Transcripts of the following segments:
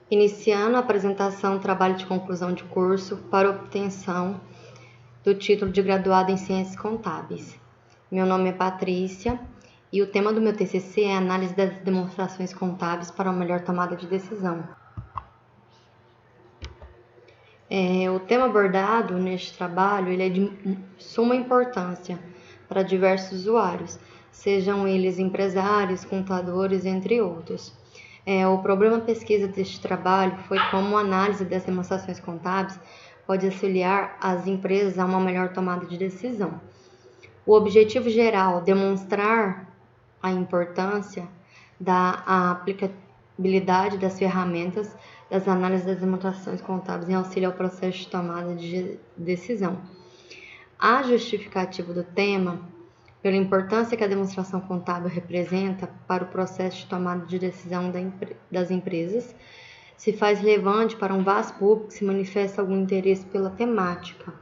Iniciando a apresentação do trabalho de conclusão de curso para obtenção do título de graduado em Ciências Contábeis. Meu nome é Patrícia e o tema do meu TCC é análise das demonstrações contábeis para uma melhor tomada de decisão. O tema abordado neste trabalho ele é de suma importância para diversos usuários, sejam eles empresários, contadores, entre outros. O problema pesquisa deste trabalho foi como a análise das demonstrações contábeis pode auxiliar as empresas a uma melhor tomada de decisão. O objetivo geral é demonstrar a importância da aplicabilidade das ferramentas das análises das demonstrações contábeis em auxílio ao processo de tomada de decisão. A justificativa do tema, pela importância que a demonstração contábil representa para o processo de tomada de decisão das empresas, se faz relevante para um vasto público se manifesta algum interesse pela temática.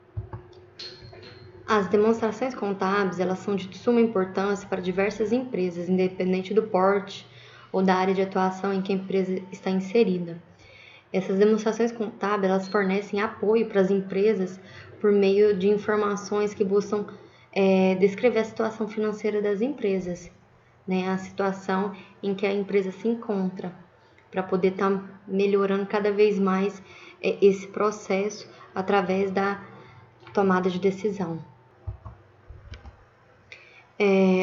As demonstrações contábeis elas são de suma importância para diversas empresas, independente do porte ou da área de atuação em que a empresa está inserida. Essas demonstrações contábeis elas fornecem apoio para as empresas por meio de informações que buscam descrever a situação financeira das empresas, a situação em que a empresa se encontra, para poder estar melhorando cada vez mais esse processo através da tomada de decisão.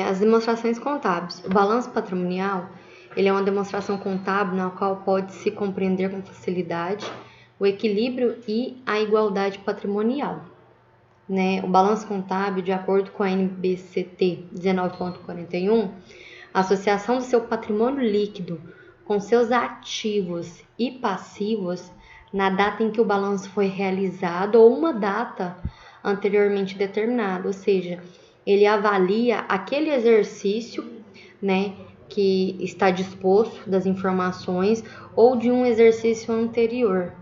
As demonstrações contábeis. O balanço patrimonial ele é uma demonstração contábil na qual pode-se compreender com facilidade o equilíbrio e a igualdade patrimonial. O balanço contábil, de acordo com a NBCT 19.41, a associação do seu patrimônio líquido com seus ativos e passivos na data em que o balanço foi realizado ou uma data anteriormente determinada, ou seja, ele avalia aquele exercício, que está disposto das informações ou de um exercício anterior.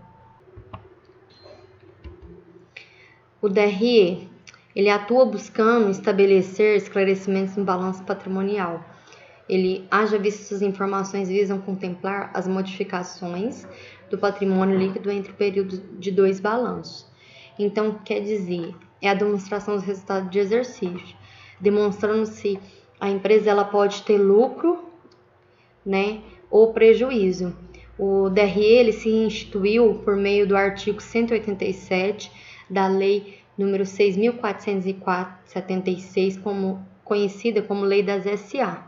O DRE, ele atua buscando estabelecer esclarecimentos no balanço patrimonial. Ele, haja visto essas informações, visam contemplar as modificações do patrimônio líquido entre o período de dois balanços. Então, quer dizer, é a demonstração dos resultados de exercício, demonstrando se a empresa ela pode ter lucro, ou prejuízo. O DRE ele se instituiu por meio do artigo 187 da Lei número 6.476, conhecida como Lei das SA.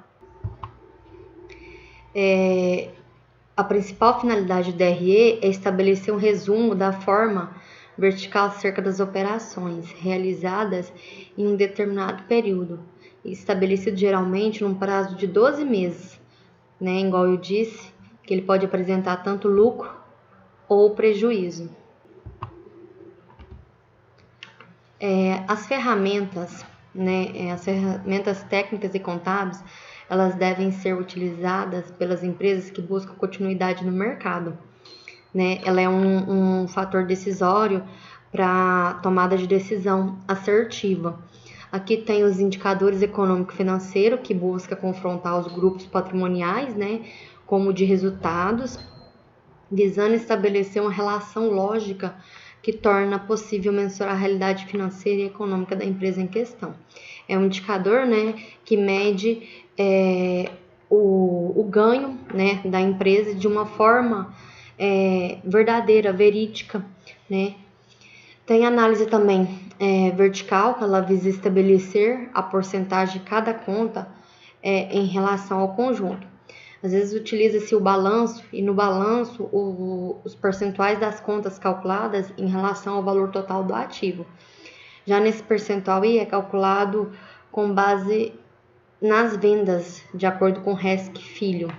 A principal finalidade do DRE é estabelecer um resumo da forma vertical acerca das operações realizadas em um determinado período, estabelecido geralmente num prazo de 12 meses, igual eu disse, que ele pode apresentar tanto lucro ou prejuízo. As ferramentas técnicas e contábeis, elas devem ser utilizadas pelas empresas que buscam continuidade no mercado. Ela é um fator decisório para a tomada de decisão assertiva. Aqui tem os indicadores econômico-financeiro, que busca confrontar os grupos patrimoniais, como de resultados, visando estabelecer uma relação lógica que torna possível mensurar a realidade financeira e econômica da empresa em questão. É um indicador, que mede o ganho, da empresa de uma forma verdadeira, verídica, Tem análise também vertical, que ela visa estabelecer a porcentagem de cada conta em relação ao conjunto. Às vezes utiliza-se o balanço e no balanço os percentuais das contas calculadas em relação ao valor total do ativo. Já nesse percentual aí é calculado com base nas vendas, de acordo com Resk Filho.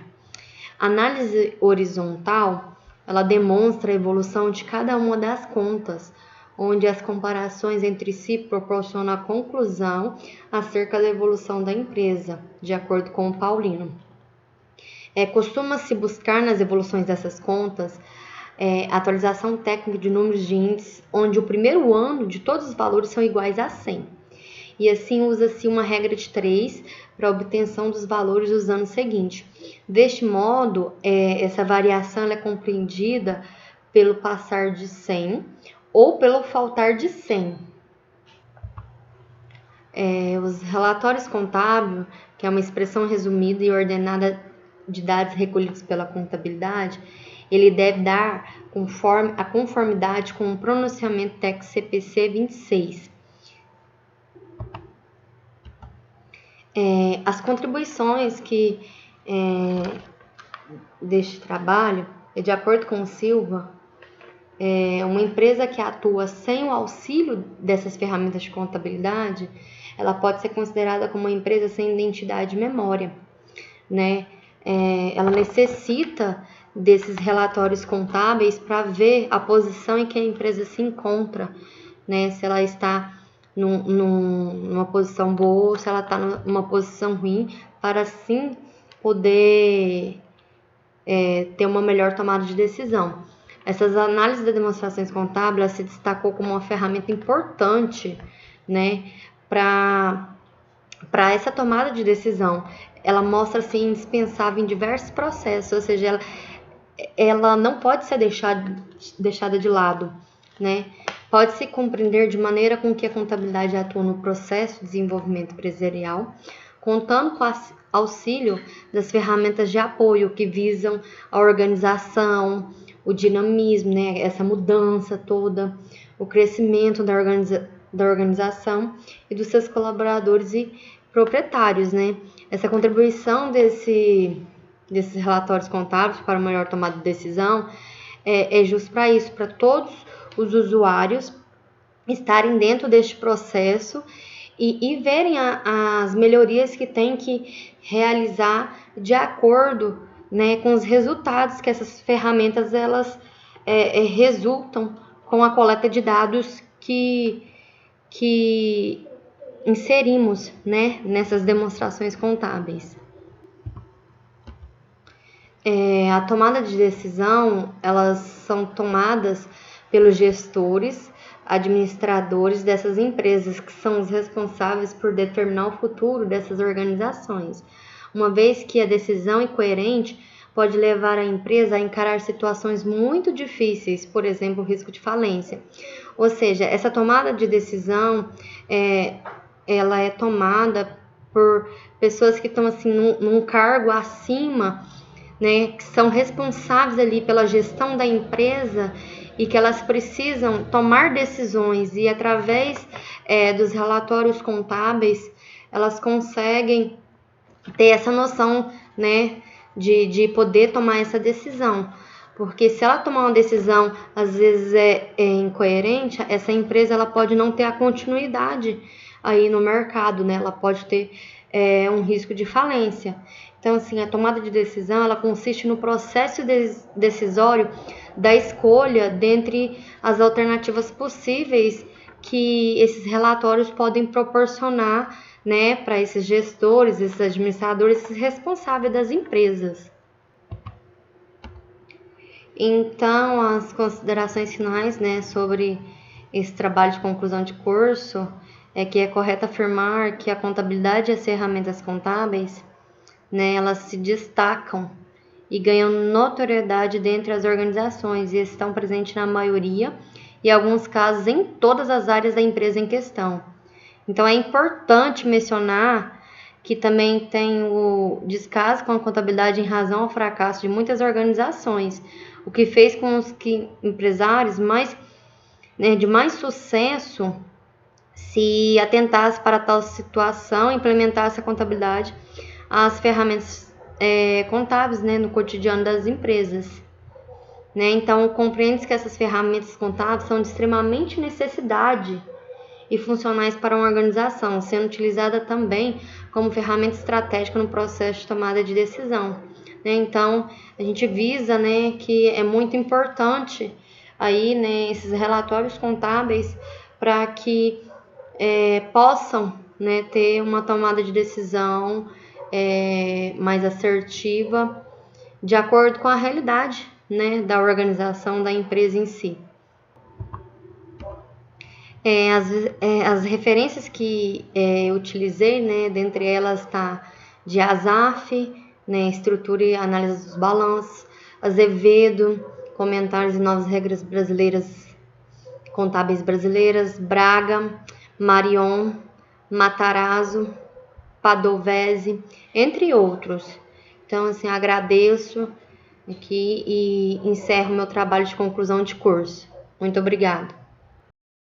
A análise horizontal, ela demonstra a evolução de cada uma das contas, onde as comparações entre si proporcionam a conclusão acerca da evolução da empresa, de acordo com o Paulino. Costuma-se buscar nas evoluções dessas contas atualização técnica de números de índices, onde o primeiro ano de todos os valores são iguais a 100. e assim usa-se uma regra de 3 para a obtenção dos valores dos anos seguintes. Deste modo, essa variação é compreendida pelo passar de 100 ou pelo faltar de 100. Os relatórios contábeis, que é uma expressão resumida e ordenada de dados recolhidos pela contabilidade, ele deve dar a conformidade com o pronunciamento TEC CPC 26. As contribuições deste trabalho, de acordo com o Silva, uma empresa que atua sem o auxílio dessas ferramentas de contabilidade, ela pode ser considerada como uma empresa sem identidade e memória, né? Ela necessita desses relatórios contábeis para ver a posição em que a empresa se encontra, né? Se ela está numa posição boa ou se ela está numa posição ruim, para assim poder ter uma melhor tomada de decisão. Essas análises de demonstrações contábeis se destacou como uma ferramenta importante, né, para essa tomada de decisão. Ela mostra-se indispensável em diversos processos, ou seja, ela não pode ser deixada de lado, né? Pode-se compreender de maneira com que a contabilidade atua no processo de desenvolvimento empresarial, contando com o auxílio das ferramentas de apoio que visam a organização, o dinamismo, né? Essa mudança toda, o crescimento da organização e dos seus colaboradores e proprietários, né? Essa contribuição desses relatórios contábeis para uma melhor tomada de decisão é justo para isso, para todos os usuários estarem dentro deste processo e verem as melhorias que tem que realizar de acordo, né, com os resultados que essas ferramentas elas resultam com a coleta de dados que inserimos, né, nessas demonstrações contábeis. A tomada de decisão, elas são tomadas pelos gestores, administradores dessas empresas, que são os responsáveis por determinar o futuro dessas organizações, uma vez que a decisão incoerente pode levar a empresa a encarar situações muito difíceis, por exemplo, o risco de falência. Ou seja, essa tomada de decisão ela é tomada por pessoas que estão assim num cargo acima, né, que são responsáveis ali pela gestão da empresa e que elas precisam tomar decisões e através dos relatórios contábeis elas conseguem ter essa noção, né, de poder tomar essa decisão. Porque se ela tomar uma decisão, às vezes incoerente, essa empresa ela pode não ter a continuidade aí no mercado, né? Ela pode ter um risco de falência. Então, assim, a tomada de decisão, ela consiste no processo decisório da escolha dentre as alternativas possíveis que esses relatórios podem proporcionar, né, para esses gestores, esses administradores, esses responsáveis das empresas. Então, as considerações finais, né, sobre esse trabalho de conclusão de curso é que é correto afirmar que a contabilidade e as ferramentas contábeis, né, elas se destacam e ganham notoriedade dentre as organizações e estão presentes na maioria e, em alguns casos, em todas as áreas da empresa em questão. Então, é importante mencionar que também tem o descaso com a contabilidade em razão ao fracasso de muitas organizações, o que fez com que empresários de mais sucesso se atentassem para tal situação e implementassem a contabilidade, as ferramentas contábeis, né, no cotidiano das empresas. Né? Então, compreende-se que essas ferramentas contábeis são de extremamente necessidade e funcionais para uma organização, sendo utilizada também como ferramenta estratégica no processo de tomada de decisão. Né? Então, a gente visa, né, que é muito importante aí, né, esses relatórios contábeis para que possam, né, ter uma tomada de decisão mais assertiva, de acordo com a realidade, né, da organização, da empresa em si. As referências que eu utilizei, né, dentre elas está de Asaf, né, Estrutura e Análise dos Balanços, Azevedo, Comentários e Novas Regras Brasileiras Contábeis Brasileiras, Braga, Marion, Matarazzo, Padovese, entre outros. Então, assim, agradeço aqui e encerro meu trabalho de conclusão de curso. Muito obrigada.